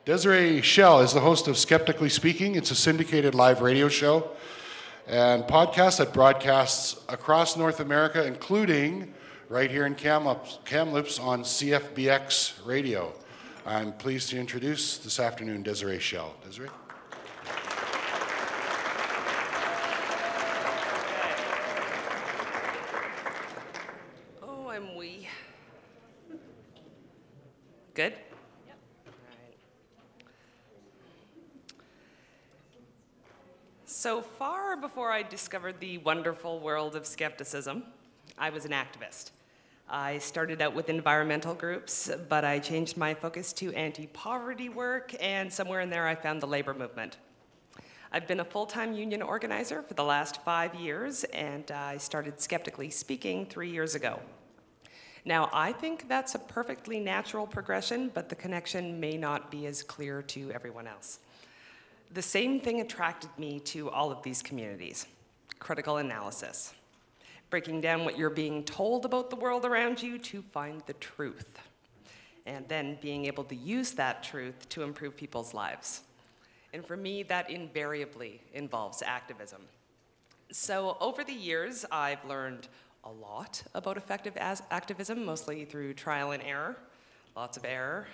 Desiree Schell is the host of Skeptically Speaking. It's a syndicated live radio show and podcast that broadcasts across North America, including right here in Kamloops on CFBX radio. I'm pleased to introduce this afternoon Desiree Schell. Desiree? Oh, I'm wee. Good? Yep. All right. So far before I discovered the wonderful world of skepticism, I was an activist. I started out with environmental groups, but I changed my focus to anti-poverty work, and somewhere in there I found the labor movement. I've been a full-time union organizer for the last 5 years, and I started Skeptically Speaking 3 years ago. Now, I think that's a perfectly natural progression, but the connection may not be as clear to everyone else. The same thing attracted me to all of these communities: critical analysis. Breaking down what you're being told about the world around you to find the truth, and then being able to use that truth to improve people's lives. And for me, that invariably involves activism. So over the years, I've learned a lot about effective activism, mostly through trial and error, lots of error,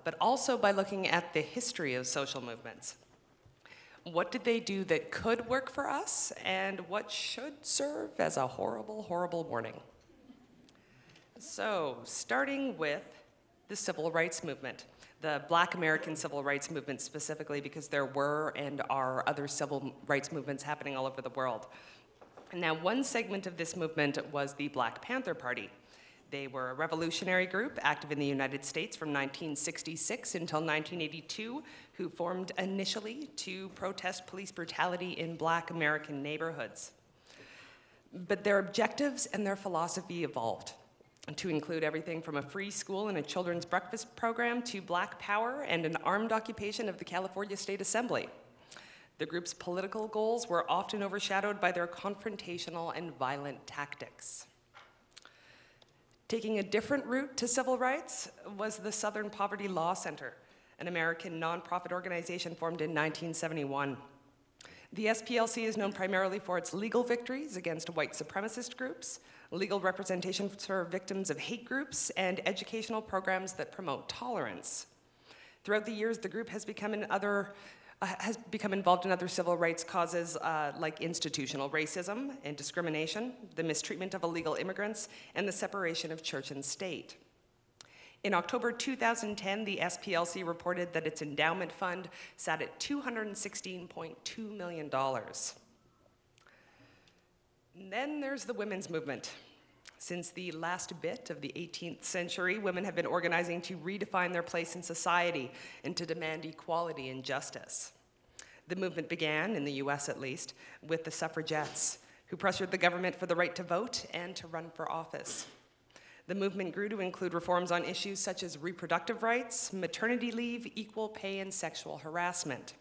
but also by looking at the history of social movements. What did they do that could work for us, and what should serve as a horrible, horrible warning? So, starting with the civil rights movement, the Black American civil rights movement specifically, because there were and are other civil rights movements happening all over the world. Now, one segment of this movement was the Black Panther Party. They were a revolutionary group active in the United States from 1966 until 1982, who formed initially to protest police brutality in Black American neighborhoods. But their objectives and their philosophy evolved to include everything from a free school and a children's breakfast program to Black power and an armed occupation of the California State Assembly. The group's political goals were often overshadowed by their confrontational and violent tactics. Taking a different route to civil rights was the Southern Poverty Law Center, an American nonprofit organization formed in 1971. The SPLC is known primarily for its legal victories against white supremacist groups, legal representation for victims of hate groups, and educational programs that promote tolerance. Throughout the years, the group has become involved in other civil rights causes like institutional racism and discrimination, the mistreatment of illegal immigrants, and the separation of church and state. In October 2010, the SPLC reported that its endowment fund sat at $216.2 million. And then there's the women's movement. Since the last bit of the 18th century, women have been organizing to redefine their place in society and to demand equality and justice. The movement began, in the US at least, with the suffragettes, who pressured the government for the right to vote and to run for office. The movement grew to include reforms on issues such as reproductive rights, maternity leave, equal pay, and sexual harassment.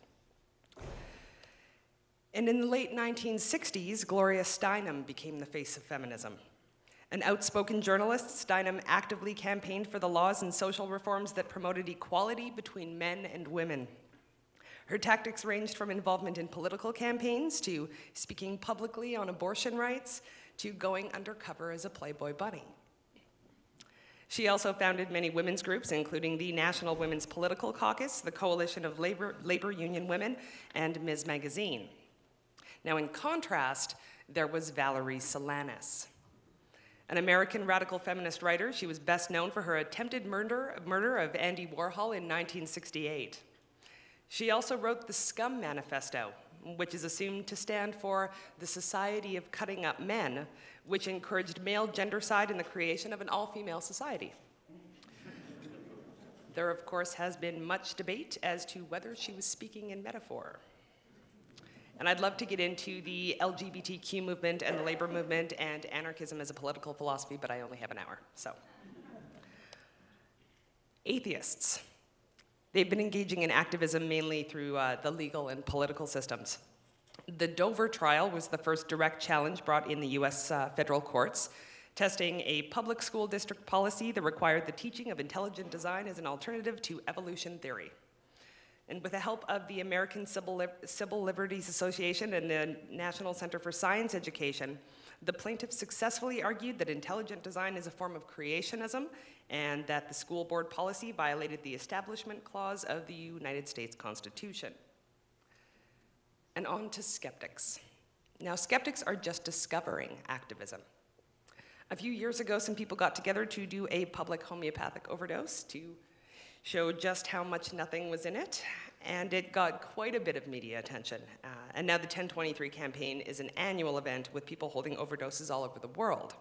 And in the late 1960s, Gloria Steinem became the face of feminism. An outspoken journalist, Steinem actively campaigned for the laws and social reforms that promoted equality between men and women. Her tactics ranged from involvement in political campaigns to speaking publicly on abortion rights to going undercover as a Playboy bunny. She also founded many women's groups, including the National Women's Political Caucus, the Coalition of Labor Union Women, and Ms. Magazine. Now, in contrast, there was Valerie Solanas. An American radical feminist writer, she was best known for her attempted murder of Andy Warhol in 1968. She also wrote the Scum Manifesto, which is assumed to stand for the Society of Cutting Up Men, which encouraged male gendercide and the creation of an all-female society. There, of course, has been much debate as to whether she was speaking in metaphor. And I'd love to get into the LGBTQ movement and the labor movement and anarchism as a political philosophy, but I only have an hour, so. Atheists. They've been engaging in activism mainly through the legal and political systems. The Dover trial was the first direct challenge brought in the US federal courts, testing a public school district policy that required the teaching of intelligent design as an alternative to evolution theory. And with the help of the American Civil Liberties Association and the National Center for Science Education, the plaintiffs successfully argued that intelligent design is a form of creationism and that the school board policy violated the Establishment Clause of the United States Constitution. And on to skeptics. Now, skeptics are just discovering activism. A few years ago, some people got together to do a public homeopathic overdose to show just how much nothing was in it, and it got quite a bit of media attention. And now the 1023 campaign is an annual event with people holding overdoses all over the world.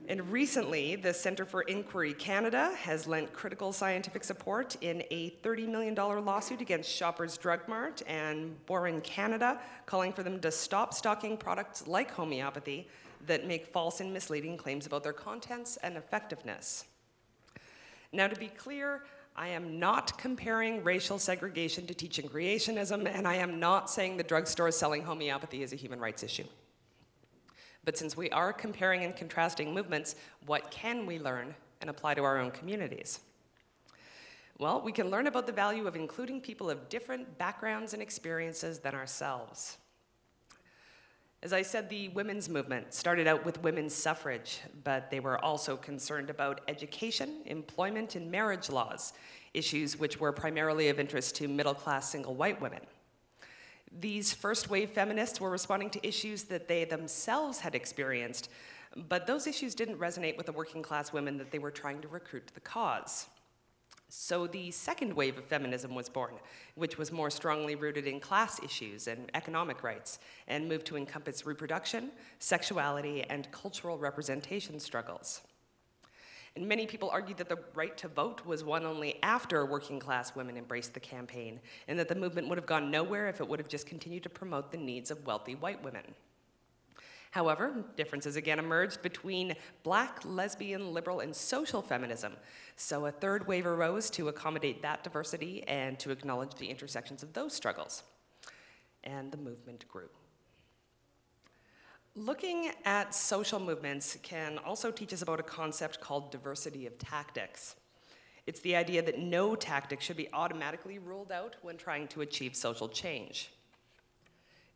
And recently, the Centre for Inquiry Canada has lent critical scientific support in a $30 million lawsuit against Shoppers Drug Mart and Boring Canada, calling for them to stop stocking products like homeopathy that make false and misleading claims about their contents and effectiveness. Now, to be clear, I am not comparing racial segregation to teaching creationism, and I am not saying the drugstore selling homeopathy is a human rights issue. But since we are comparing and contrasting movements, what can we learn and apply to our own communities? Well, we can learn about the value of including people of different backgrounds and experiences than ourselves. As I said, the women's movement started out with women's suffrage, but they were also concerned about education, employment, and marriage laws, issues which were primarily of interest to middle-class single white women. These first-wave feminists were responding to issues that they themselves had experienced, but those issues didn't resonate with the working-class women that they were trying to recruit to the cause. So the second wave of feminism was born, which was more strongly rooted in class issues and economic rights, and moved to encompass reproduction, sexuality, and cultural representation struggles. And many people argued that the right to vote was won only after working-class women embraced the campaign, and that the movement would have gone nowhere if it would have just continued to promote the needs of wealthy white women. However, differences again emerged between Black, lesbian, liberal, and social feminism, so a third wave arose to accommodate that diversity and to acknowledge the intersections of those struggles. And the movement grew. Looking at social movements can also teach us about a concept called diversity of tactics. It's the idea that no tactic should be automatically ruled out when trying to achieve social change.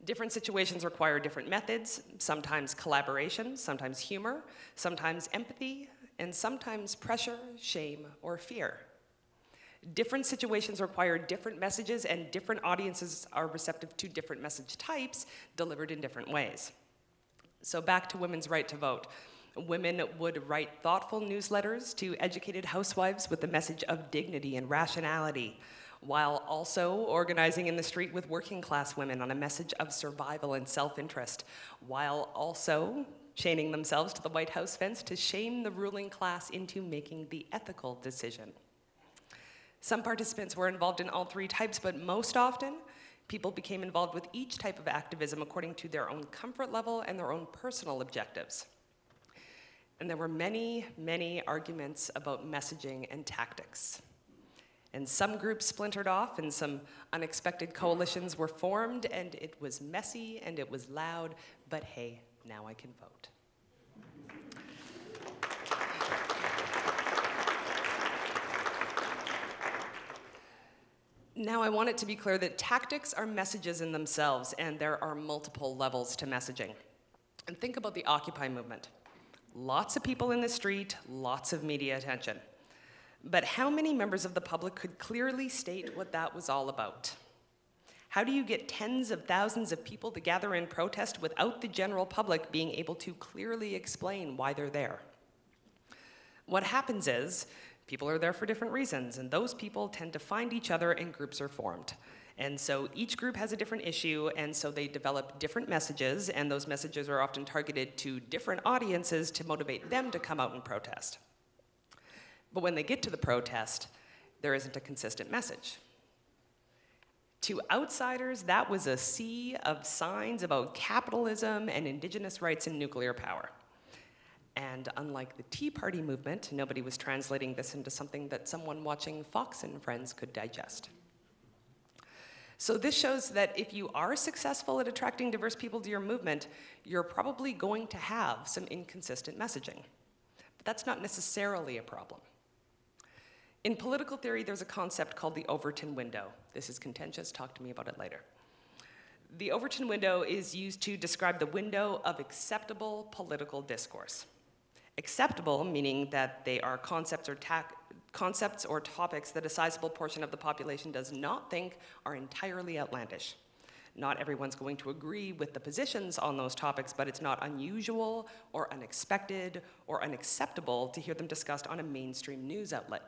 Different situations require different methods, sometimes collaboration, sometimes humor, sometimes empathy, and sometimes pressure, shame, or fear. Different situations require different messages, and different audiences are receptive to different message types delivered in different ways. So back to women's right to vote. Women would write thoughtful newsletters to educated housewives with the message of dignity and rationality, while also organizing in the street with working class women on a message of survival and self-interest, while also chaining themselves to the White House fence to shame the ruling class into making the ethical decision. Some participants were involved in all three types, but most often, people became involved with each type of activism according to their own comfort level and their own personal objectives. And there were many, many arguments about messaging and tactics. And some groups splintered off, and some unexpected coalitions were formed, and it was messy and it was loud, but hey, now I can vote. Now, I want it to be clear that tactics are messages in themselves, and there are multiple levels to messaging. And think about the Occupy movement. Lots of people in the street, lots of media attention. But how many members of the public could clearly state what that was all about? How do you get tens of thousands of people to gather in protest without the general public being able to clearly explain why they're there? What happens is, people are there for different reasons, and those people tend to find each other and groups are formed. And so each group has a different issue, and so they develop different messages, and those messages are often targeted to different audiences to motivate them to come out and protest. But when they get to the protest, there isn't a consistent message. To outsiders, that was a sea of signs about capitalism and indigenous rights and nuclear power. And unlike the Tea Party movement, nobody was translating this into something that someone watching Fox and Friends could digest. So this shows that if you are successful at attracting diverse people to your movement, you're probably going to have some inconsistent messaging. But that's not necessarily a problem. In political theory, there's a concept called the Overton Window. This is contentious, talk to me about it later. The Overton Window is used to describe the window of acceptable political discourse. Acceptable, meaning that they are concepts or topics that a sizable portion of the population does not think are entirely outlandish. Not everyone's going to agree with the positions on those topics, but it's not unusual or unexpected or unacceptable to hear them discussed on a mainstream news outlet.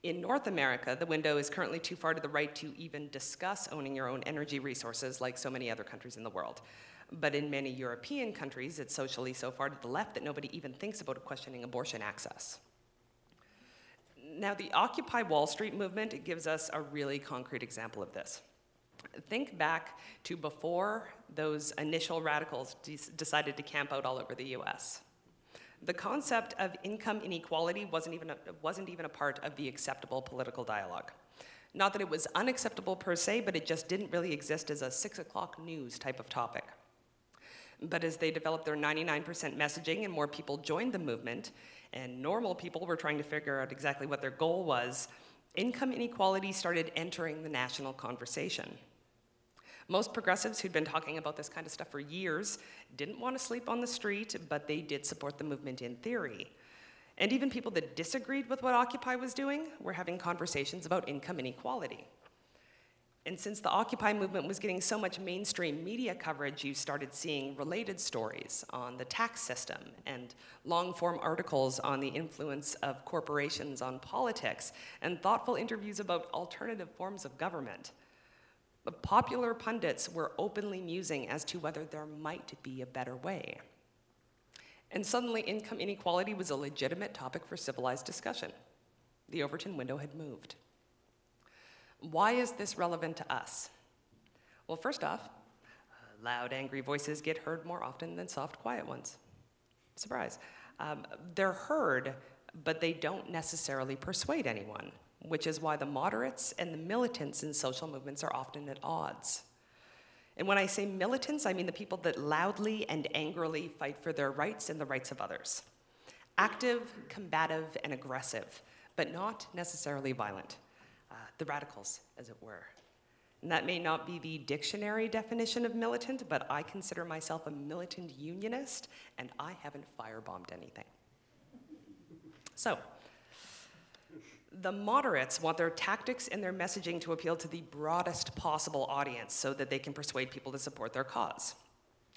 In North America, the window is currently too far to the right to even discuss owning your own energy resources like so many other countries in the world. But in many European countries, it's socially so far to the left that nobody even thinks about questioning abortion access. Now, the Occupy Wall Street movement gives us a really concrete example of this. Think back to before those initial radicals decided to camp out all over the US. The concept of income inequality wasn't even a part of the acceptable political dialogue. Not that it was unacceptable per se, but it just didn't really exist as a 6 o'clock news type of topic. But as they developed their 99% messaging and more people joined the movement, and normal people were trying to figure out exactly what their goal was, income inequality started entering the national conversation. Most progressives who'd been talking about this kind of stuff for years didn't want to sleep on the street, but they did support the movement in theory. And even people that disagreed with what Occupy was doing were having conversations about income inequality. And since the Occupy movement was getting so much mainstream media coverage, you started seeing related stories on the tax system and long-form articles on the influence of corporations on politics and thoughtful interviews about alternative forms of government. But popular pundits were openly musing as to whether there might be a better way. And suddenly, income inequality was a legitimate topic for civilized discussion. The Overton window had moved. Why is this relevant to us? Well, first off, loud, angry voices get heard more often than soft, quiet ones. Surprise. They're heard, but they don't necessarily persuade anyone, which is why the moderates and the militants in social movements are often at odds. And when I say militants, I mean the people that loudly and angrily fight for their rights and the rights of others. Active, combative, and aggressive, but not necessarily violent. The radicals, as it were. And that may not be the dictionary definition of militant, but I consider myself a militant unionist, and I haven't firebombed anything. So, the moderates want their tactics and their messaging to appeal to the broadest possible audience so that they can persuade people to support their cause.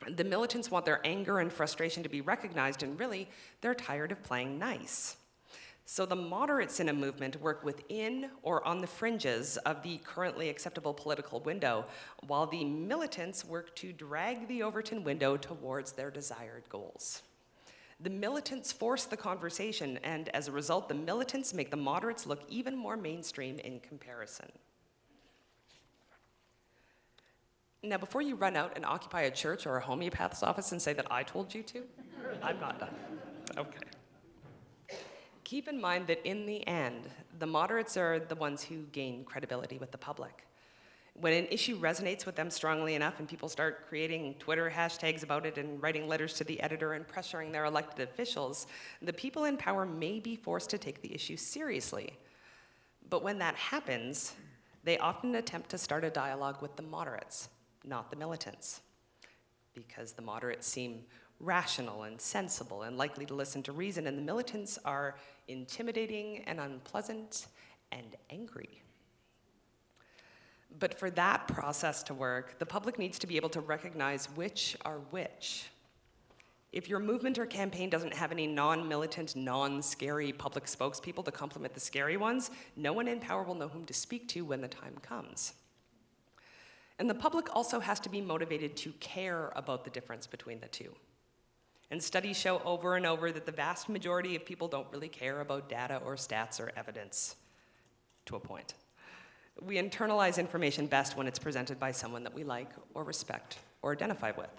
The militants want their anger and frustration to be recognized, and really, they're tired of playing nice. So the moderates in a movement work within or on the fringes of the currently acceptable political window, while the militants work to drag the Overton window towards their desired goals. The militants force the conversation, and as a result, the militants make the moderates look even more mainstream in comparison. Now, before you run out and occupy a church or a homeopath's office and say that I told you to, I'm not done. Okay. Keep in mind that in the end, the moderates are the ones who gain credibility with the public. When an issue resonates with them strongly enough and people start creating Twitter hashtags about it and writing letters to the editor and pressuring their elected officials, the people in power may be forced to take the issue seriously. But when that happens, they often attempt to start a dialogue with the moderates, not the militants, because the moderates seem rational and sensible and likely to listen to reason, and the militants are intimidating and unpleasant and angry. But for that process to work, the public needs to be able to recognize which are which. If your movement or campaign doesn't have any non-militant, non-scary public spokespeople to complement the scary ones, no one in power will know whom to speak to when the time comes. And the public also has to be motivated to care about the difference between the two. And studies show over and over that the vast majority of people don't really care about data or stats or evidence, to a point. We internalize information best when it's presented by someone that we like or respect or identify with.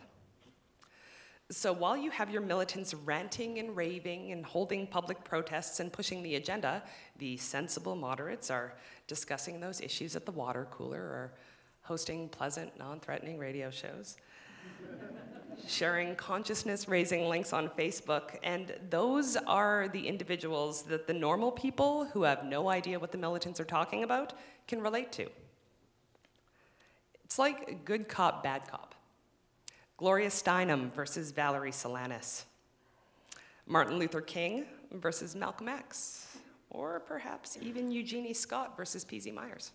So while you have your militants ranting and raving and holding public protests and pushing the agenda, the sensible moderates are discussing those issues at the water cooler or hosting pleasant, non-threatening radio shows. sharing consciousness-raising links on Facebook, and those are the individuals that the normal people who have no idea what the militants are talking about can relate to. It's like good cop, bad cop. Gloria Steinem versus Valerie Solanas. Martin Luther King versus Malcolm X. Or perhaps even Eugenie Scott versus P.Z. Myers.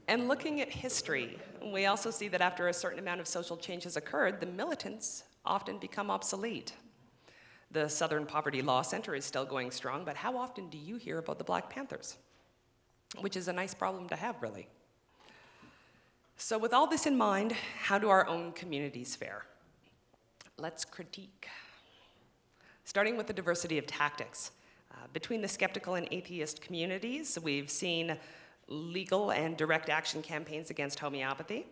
And looking at history, we also see that after a certain amount of social change has occurred, the militants often become obsolete. The Southern Poverty Law Center is still going strong, but how often do you hear about the Black Panthers? Which is a nice problem to have, really. So with all this in mind, how do our own communities fare? Let's critique. Starting with the diversity of tactics. Between the skeptical and atheist communities, we've seen legal and direct action campaigns against homeopathy,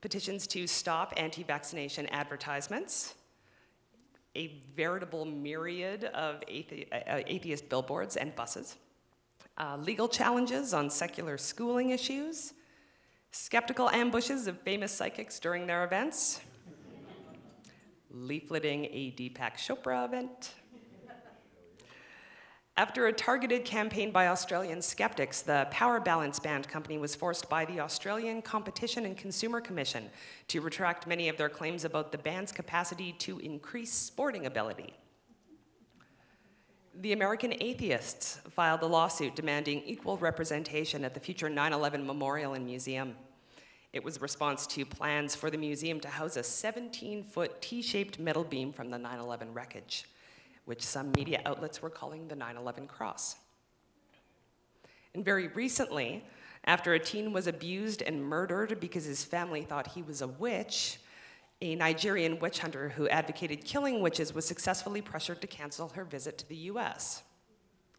petitions to stop anti-vaccination advertisements, a veritable myriad of atheist billboards and buses, legal challenges on secular schooling issues, skeptical ambushes of famous psychics during their events, leafleting a Deepak Chopra event. After a targeted campaign by Australian skeptics, the Power Balance Band Company was forced by the Australian Competition and Consumer Commission to retract many of their claims about the band's capacity to increase sporting ability. The American Atheists filed a lawsuit demanding equal representation at the future 9/11 Memorial and Museum. It was a response to plans for the museum to house a 17-foot T-shaped metal beam from the 9/11 wreckage, which some media outlets were calling the 9/11 cross. And very recently, after a teen was abused and murdered because his family thought he was a witch, a Nigerian witch hunter who advocated killing witches was successfully pressured to cancel her visit to the US.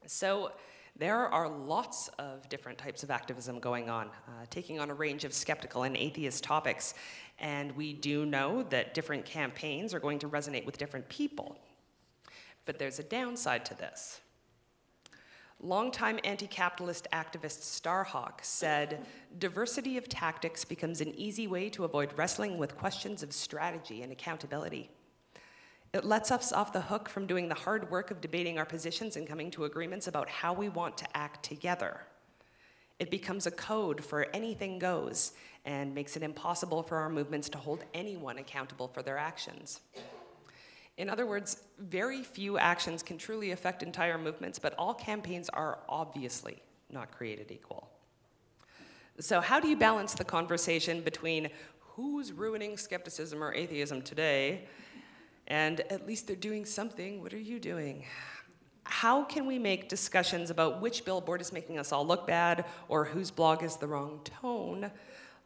So there are lots of different types of activism going on, taking on a range of skeptical and atheist topics. And we do know that different campaigns are going to resonate with different people. But there's a downside to this. Longtime anti-capitalist activist Starhawk said, diversity of tactics becomes an easy way to avoid wrestling with questions of strategy and accountability. It lets us off the hook from doing the hard work of debating our positions and coming to agreements about how we want to act together. It becomes a code for anything goes and makes it impossible for our movements to hold anyone accountable for their actions. In other words, very few actions can truly affect entire movements, but all campaigns are obviously not created equal. So how do you balance the conversation between who's ruining skepticism or atheism today, and at least they're doing something, what are you doing? How can we make discussions about which billboard is making us all look bad or whose blog is the wrong tone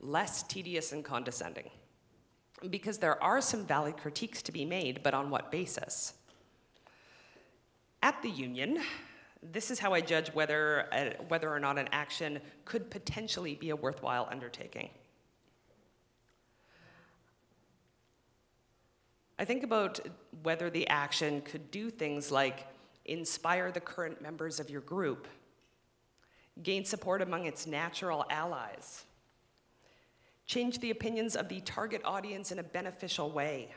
less tedious and condescending? Because there are some valid critiques to be made, but on what basis? At the union, this is how I judge whether or not an action could potentially be a worthwhile undertaking. I think about whether the action could do things like inspire the current members of your group, gain support among its natural allies, change the opinions of the target audience in a beneficial way,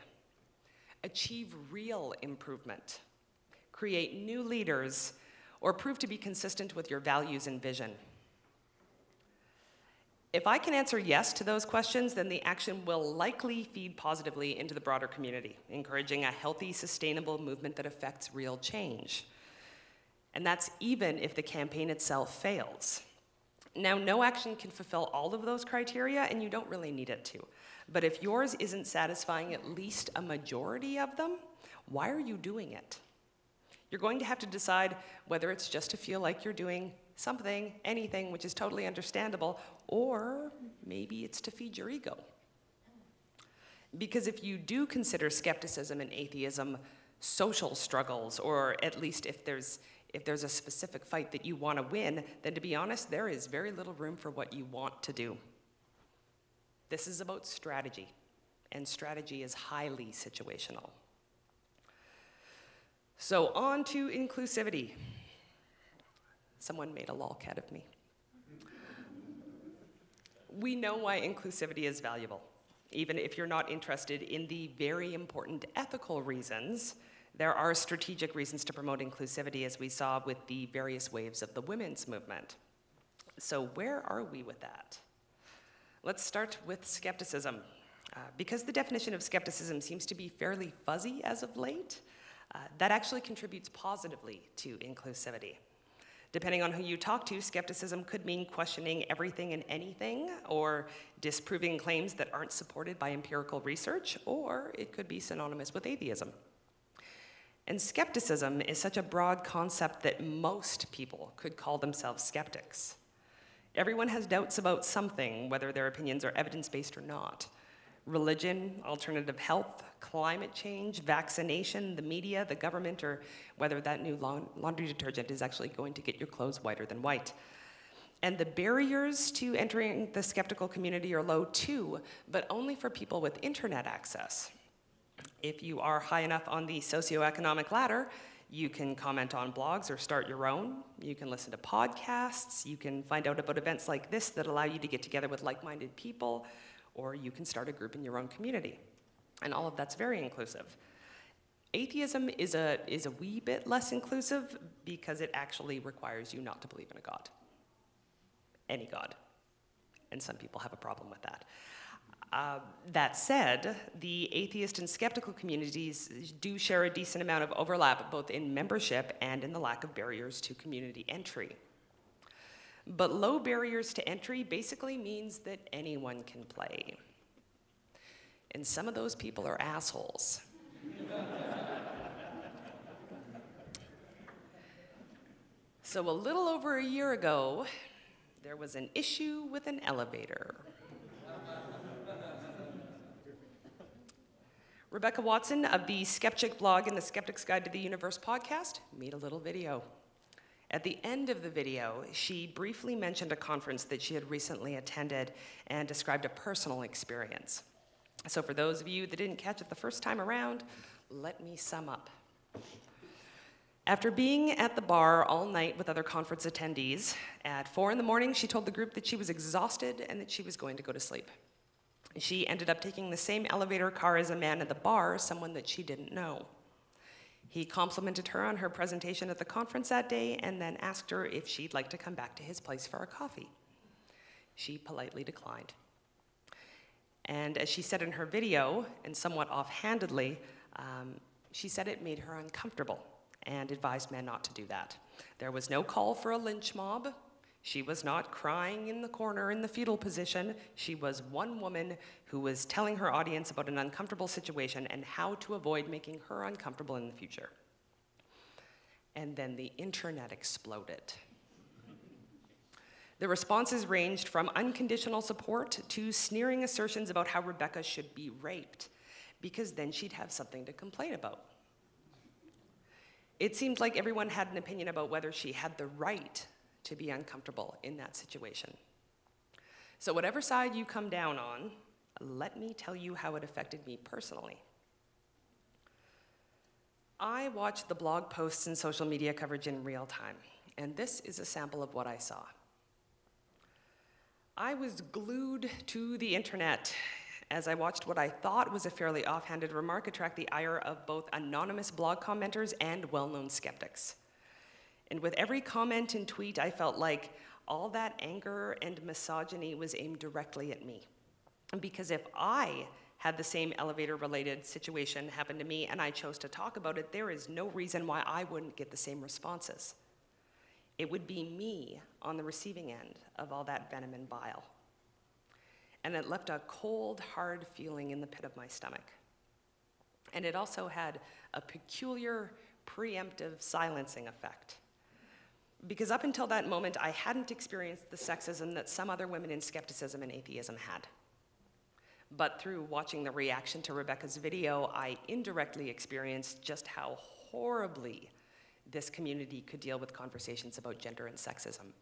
achieve real improvement, create new leaders, or prove to be consistent with your values and vision. If I can answer yes to those questions, then the action will likely feed positively into the broader community, encouraging a healthy, sustainable movement that affects real change. And that's even if the campaign itself fails. Now, no action can fulfill all of those criteria, and you don't really need it to. But if yours isn't satisfying at least a majority of them, why are you doing it? You're going to have to decide whether it's just to feel like you're doing something, anything, which is totally understandable, or maybe it's to feed your ego. Because if you do consider skepticism and atheism social struggles, or at least if there's a specific fight that you want to win, then to be honest, there is very little room for what you want to do. This is about strategy, and strategy is highly situational. So on to inclusivity. Someone made a lolcat of me. We know why inclusivity is valuable. Even if you're not interested in the very important ethical reasons, there are strategic reasons to promote inclusivity, as we saw with the various waves of the women's movement. So where are we with that? Let's start with skepticism. Because the definition of skepticism seems to be fairly fuzzy as of late, that actually contributes positively to inclusivity. Depending on who you talk to, skepticism could mean questioning everything and anything, or disproving claims that aren't supported by empirical research, or it could be synonymous with atheism. And skepticism is such a broad concept that most people could call themselves skeptics. Everyone has doubts about something, whether their opinions are evidence-based or not. Religion, alternative health, climate change, vaccination, the media, the government, or whether that new laundry detergent is actually going to get your clothes whiter than white. And the barriers to entering the skeptical community are low too, but only for people with internet access. If you are high enough on the socioeconomic ladder, you can comment on blogs or start your own. You can listen to podcasts. You can find out about events like this that allow you to get together with like-minded people, or you can start a group in your own community. And all of that's very inclusive. Atheism is a wee bit less inclusive because it actually requires you not to believe in a God. Any God. And some people have a problem with that. That said, the atheist and skeptical communities do share a decent amount of overlap, both in membership and in the lack of barriers to community entry. But low barriers to entry basically means that anyone can play. And some of those people are assholes. So a little over a year ago, there was an issue with an elevator. Rebecca Watson of the Skeptic blog and the Skeptic's Guide to the Universe podcast made a little video. At the end of the video, she briefly mentioned a conference that she had recently attended and described a personal experience. So for those of you that didn't catch it the first time around, let me sum up. After being at the bar all night with other conference attendees, at 4 in the morning, she told the group that she was exhausted and that she was going to go to sleep. She ended up taking the same elevator car as a man at the bar, someone that she didn't know. He complimented her on her presentation at the conference that day and then asked her if she'd like to come back to his place for a coffee. She politely declined. And as she said in her video, and somewhat offhandedly, she said it made her uncomfortable and advised men not to do that. There was no call for a lynch mob. She was not crying in the corner in the fetal position. She was one woman who was telling her audience about an uncomfortable situation and how to avoid making her uncomfortable in the future. And then the internet exploded. The responses ranged from unconditional support to sneering assertions about how Rebecca should be raped, because then she'd have something to complain about. It seemed like everyone had an opinion about whether she had the right to be uncomfortable in that situation. So whatever side you come down on, let me tell you how it affected me personally. I watched the blog posts and social media coverage in real time, and this is a sample of what I saw. I was glued to the internet as I watched what I thought was a fairly offhanded remark attract the ire of both anonymous blog commenters and well-known skeptics. And with every comment and tweet, I felt like all that anger and misogyny was aimed directly at me. Because if I had the same elevator-related situation happen to me and I chose to talk about it, there is no reason why I wouldn't get the same responses. It would be me on the receiving end of all that venom and bile. And it left a cold, hard feeling in the pit of my stomach. And it also had a peculiar, preemptive silencing effect. Because up until that moment, I hadn't experienced the sexism that some other women in skepticism and atheism had. But through watching the reaction to Rebecca's video, I indirectly experienced just how horribly this community could deal with conversations about gender and sexism.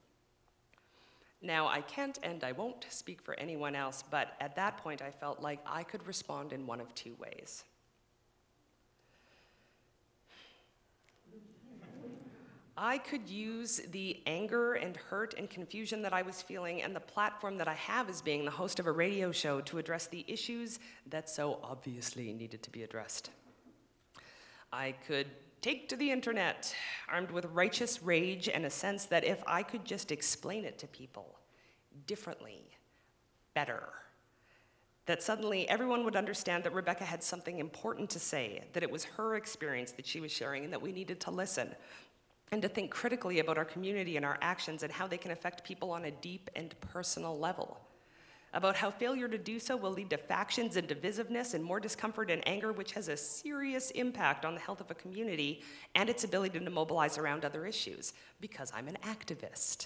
Now, I can't and I won't speak for anyone else, but at that point I felt like I could respond in one of two ways. I could use the anger and hurt and confusion that I was feeling and the platform that I have as being the host of a radio show to address the issues that so obviously needed to be addressed. I could take to the internet, armed with righteous rage and a sense that if I could just explain it to people differently, better, that suddenly everyone would understand that Rebecca had something important to say, that it was her experience that she was sharing, and that we needed to listen, and to think critically about our community and our actions and how they can affect people on a deep and personal level. About how failure to do so will lead to factions and divisiveness and more discomfort and anger, which has a serious impact on the health of a community and its ability to mobilize around other issues, because I'm an activist.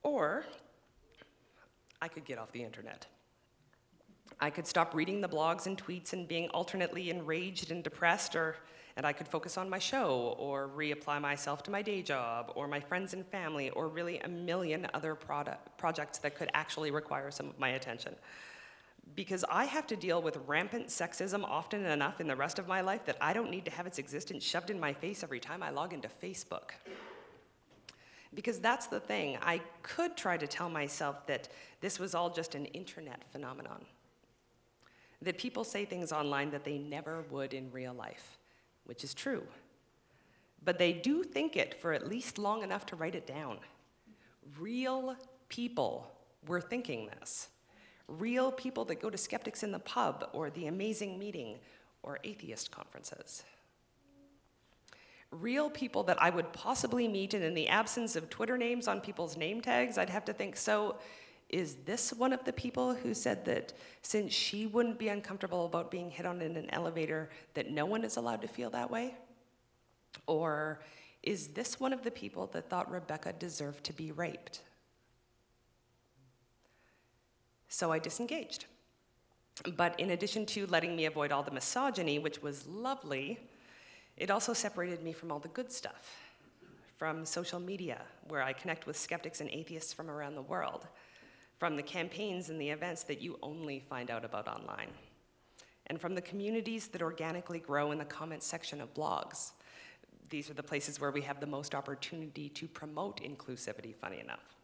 Or I could get off the internet. I could stop reading the blogs and tweets and being alternately enraged and depressed, and I could focus on my show, or reapply myself to my day job, or my friends and family, or really a million other projects that could actually require some of my attention. Because I have to deal with rampant sexism often enough in the rest of my life that I don't need to have its existence shoved in my face every time I log into Facebook. Because that's the thing, I could try to tell myself that this was all just an internet phenomenon. That people say things online that they never would in real life, which is true. But they do think it for at least long enough to write it down. Real people were thinking this. Real people that go to Skeptics in the Pub, or the Amazing Meeting, or atheist conferences. Real people that I would possibly meet, and in the absence of Twitter names on people's name tags, I'd have to think, so is this one of the people who said that since she wouldn't be uncomfortable about being hit on in an elevator, that no one is allowed to feel that way? Or is this one of the people that thought Rebecca deserved to be raped? So I disengaged. But in addition to letting me avoid all the misogyny, which was lovely, it also separated me from all the good stuff, from social media, where I connect with skeptics and atheists from around the world, from the campaigns and the events that you only find out about online, and from the communities that organically grow in the comments section of blogs. These are the places where we have the most opportunity to promote inclusivity, funny enough.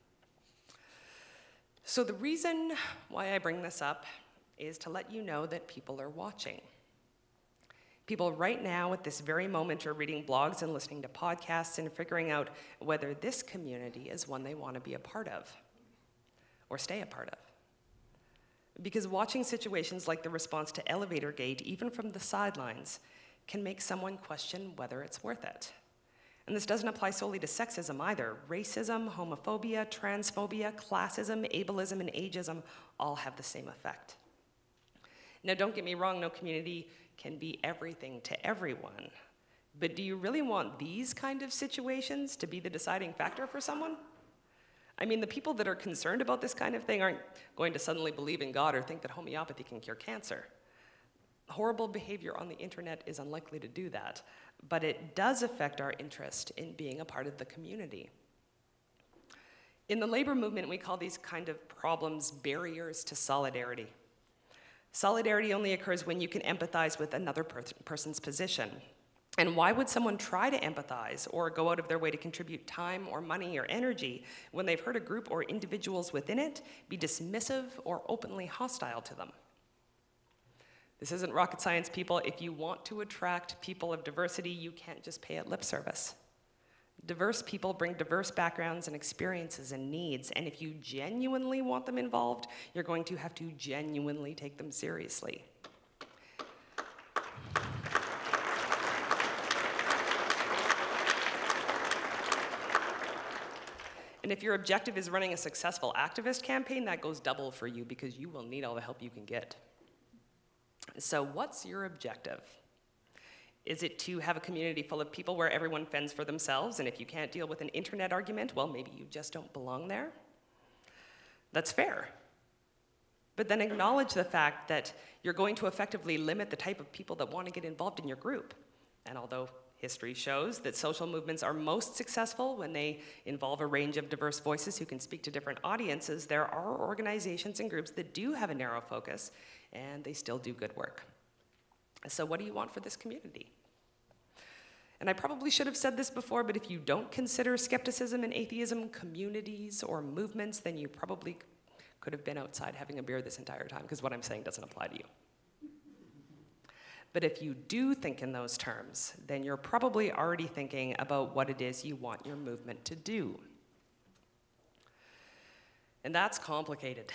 So the reason why I bring this up is to let you know that people are watching. People right now at this very moment are reading blogs and listening to podcasts and figuring out whether this community is one they want to be a part of or stay a part of. Because watching situations like the response to Elevatorgate, even from the sidelines, can make someone question whether it's worth it. And this doesn't apply solely to sexism either. Racism, homophobia, transphobia, classism, ableism, and ageism all have the same effect. Now, don't get me wrong, no community can be everything to everyone. But do you really want these kind of situations to be the deciding factor for someone? I mean, the people that are concerned about this kind of thing aren't going to suddenly believe in God or think that homeopathy can cure cancer. Horrible behavior on the internet is unlikely to do that, but it does affect our interest in being a part of the community. In the labor movement, we call these kind of problems barriers to solidarity. Solidarity only occurs when you can empathize with another person's position. And why would someone try to empathize or go out of their way to contribute time or money or energy when they've heard a group or individuals within it be dismissive or openly hostile to them? This isn't rocket science, people. If you want to attract people of diversity, you can't just pay it lip service. Diverse people bring diverse backgrounds and experiences and needs, and if you genuinely want them involved, you're going to have to genuinely take them seriously. And if your objective is running a successful activist campaign, that goes double for you because you will need all the help you can get. So what's your objective? Is it to have a community full of people where everyone fends for themselves, and if you can't deal with an internet argument, well, maybe you just don't belong there? That's fair. But then acknowledge the fact that you're going to effectively limit the type of people that want to get involved in your group. And although history shows that social movements are most successful when they involve a range of diverse voices who can speak to different audiences, there are organizations and groups that do have a narrow focus, and they still do good work. So what do you want for this community? And I probably should have said this before, but if you don't consider skepticism and atheism communities or movements, then you probably could have been outside having a beer this entire time, because what I'm saying doesn't apply to you. But if you do think in those terms, then you're probably already thinking about what it is you want your movement to do. And that's complicated.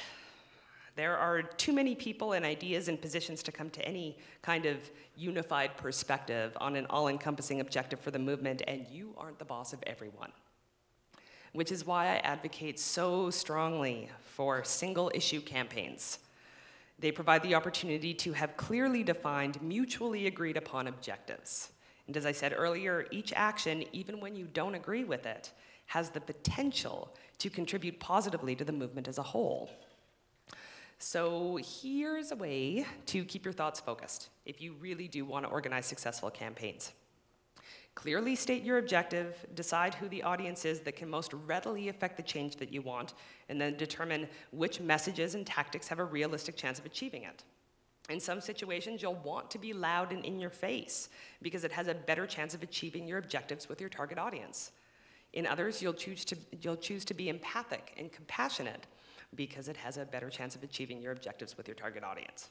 There are too many people and ideas and positions to come to any kind of unified perspective on an all-encompassing objective for the movement, and you aren't the boss of everyone. Which is why I advocate so strongly for single-issue campaigns. They provide the opportunity to have clearly defined, mutually agreed upon objectives. And as I said earlier, each action, even when you don't agree with it, has the potential to contribute positively to the movement as a whole. So here's a way to keep your thoughts focused if you really do want to organize successful campaigns. Clearly state your objective, decide who the audience is that can most readily affect the change that you want, and then determine which messages and tactics have a realistic chance of achieving it. In some situations, you'll want to be loud and in your face because it has a better chance of achieving your objectives with your target audience. In others, you'll choose to be empathic and compassionate because it has a better chance of achieving your objectives with your target audience.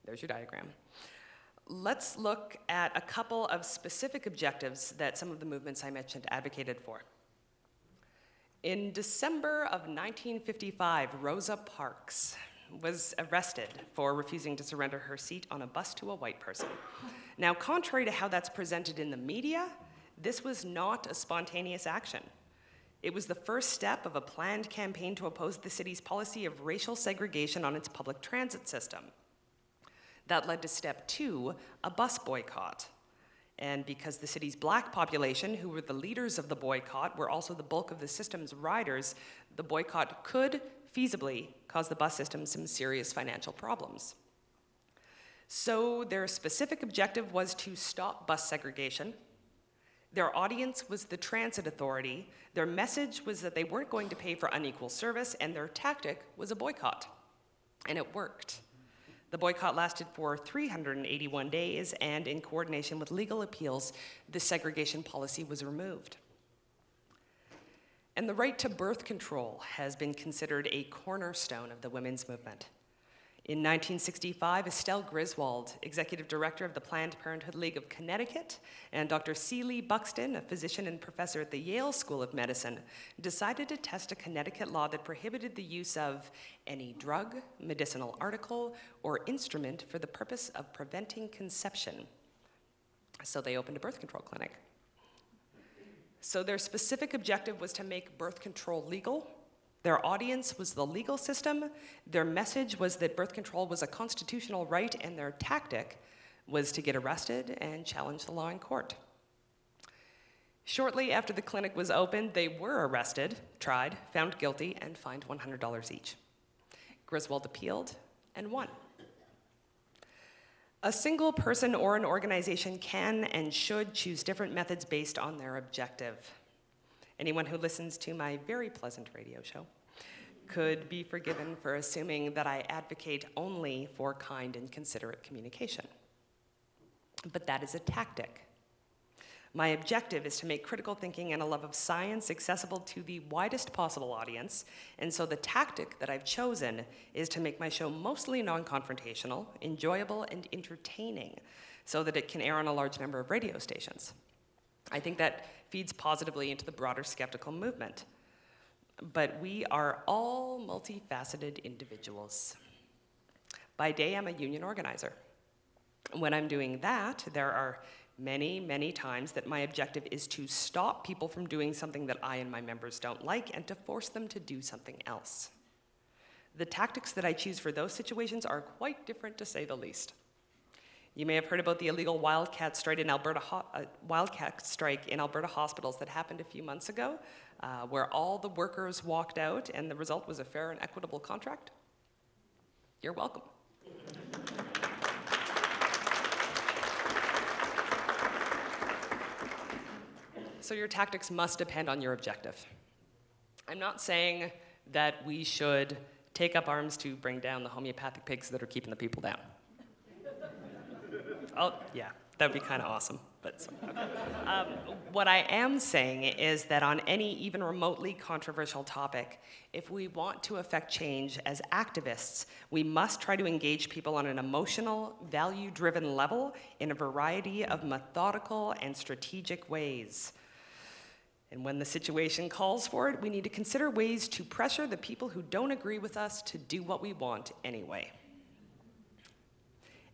There's your diagram. Let's look at a couple of specific objectives that some of the movements I mentioned advocated for. In December of 1955, Rosa Parks was arrested for refusing to surrender her seat on a bus to a white person. Now, contrary to how that's presented in the media, this was not a spontaneous action. It was the first step of a planned campaign to oppose the city's policy of racial segregation on its public transit system. That led to step 2, a bus boycott. And because the city's black population, who were the leaders of the boycott, were also the bulk of the system's riders, the boycott could feasibly cause the bus system some serious financial problems. So their specific objective was to stop bus segregation. Their audience was the transit authority. Their message was that they weren't going to pay for unequal service, and their tactic was a boycott. And it worked. The boycott lasted for 381 days, and in coordination with legal appeals, the segregation policy was removed. And the right to birth control has been considered a cornerstone of the women's movement. In 1965, Estelle Griswold, executive director of the Planned Parenthood League of Connecticut, and Dr. Celie Buxton, a physician and professor at the Yale School of Medicine, decided to test a Connecticut law that prohibited the use of any drug, medicinal article, or instrument for the purpose of preventing conception. So they opened a birth control clinic. So their specific objective was to make birth control legal. Their audience was the legal system. Their message was that birth control was a constitutional right, and their tactic was to get arrested and challenge the law in court. Shortly after the clinic was opened, they were arrested, tried, found guilty, and fined $100 each. Griswold appealed and won. A single person or an organization can and should choose different methods based on their objective. Anyone who listens to my very pleasant radio show could be forgiven for assuming that I advocate only for kind and considerate communication. But that is a tactic. My objective is to make critical thinking and a love of science accessible to the widest possible audience, and so the tactic that I've chosen is to make my show mostly non-confrontational, enjoyable, and entertaining, so that it can air on a large number of radio stations. I think that feeds positively into the broader skeptical movement. But we are all multifaceted individuals. By day, I'm a union organizer. When I'm doing that, there are many, many times that my objective is to stop people from doing something that I and my members don't like and to force them to do something else. The tactics that I choose for those situations are quite different, to say the least. You may have heard about the illegal wildcat strike in Alberta hospitals that happened a few months ago, where all the workers walked out and the result was a fair and equitable contract. You're welcome. So your tactics must depend on your objective. I'm not saying that we should take up arms to bring down the homeopathic pigs that are keeping the people down. Oh, yeah, That'd be kind of awesome. But what I am saying is that on any even remotely controversial topic, if we want to affect change as activists, we must try to engage people on an emotional, value-driven level in a variety of methodical and strategic ways. And when the situation calls for it, we need to consider ways to pressure the people who don't agree with us to do what we want anyway.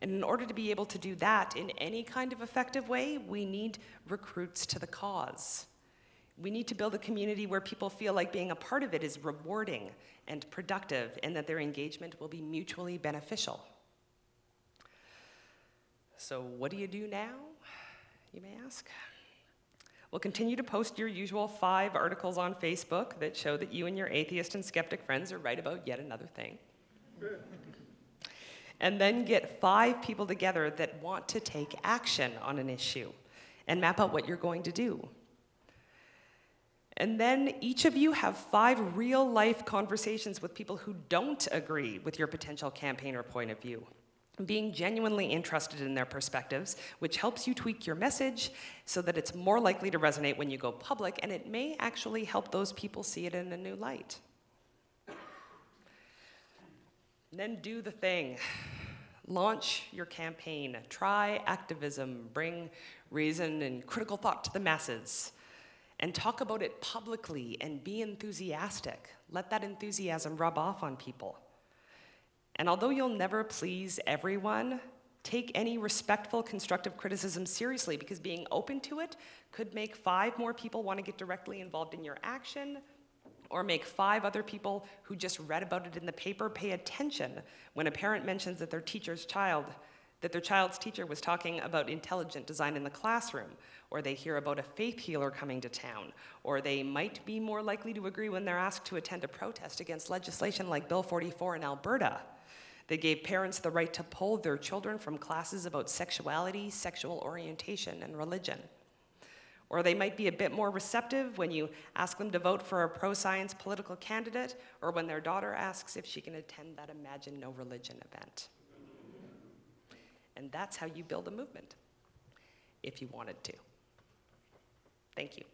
And in order to be able to do that in any kind of effective way, we need recruits to the cause. We need to build a community where people feel like being a part of it is rewarding and productive, and that their engagement will be mutually beneficial. So what do you do now, you may ask? We'll continue to post your usual 5 articles on Facebook that show that you and your atheist and skeptic friends are right about yet another thing. And then get 5 people together that want to take action on an issue and map out what you're going to do. And then each of you have 5 real-life conversations with people who don't agree with your potential campaign or point of view, being genuinely interested in their perspectives, which helps you tweak your message so that it's more likely to resonate when you go public, and it may actually help those people see it in a new light. Then do the thing. Launch your campaign. Try activism. Bring reason and critical thought to the masses. And talk about it publicly and be enthusiastic. Let that enthusiasm rub off on people. And although you'll never please everyone, take any respectful, constructive criticism seriously, because being open to it could make 5 more people want to get directly involved in your action, or make 5 other people who just read about it in the paper pay attention when a parent mentions that their child's teacher was talking about intelligent design in the classroom, or they hear about a faith healer coming to town, or they might be more likely to agree when they're asked to attend a protest against legislation like Bill 44 in Alberta that gave parents the right to pull their children from classes about sexuality, sexual orientation, and religion. Or they might be a bit more receptive when you ask them to vote for a pro-science political candidate, or when their daughter asks if she can attend that Imagine No Religion event. And that's how you build a movement, if you wanted to. Thank you.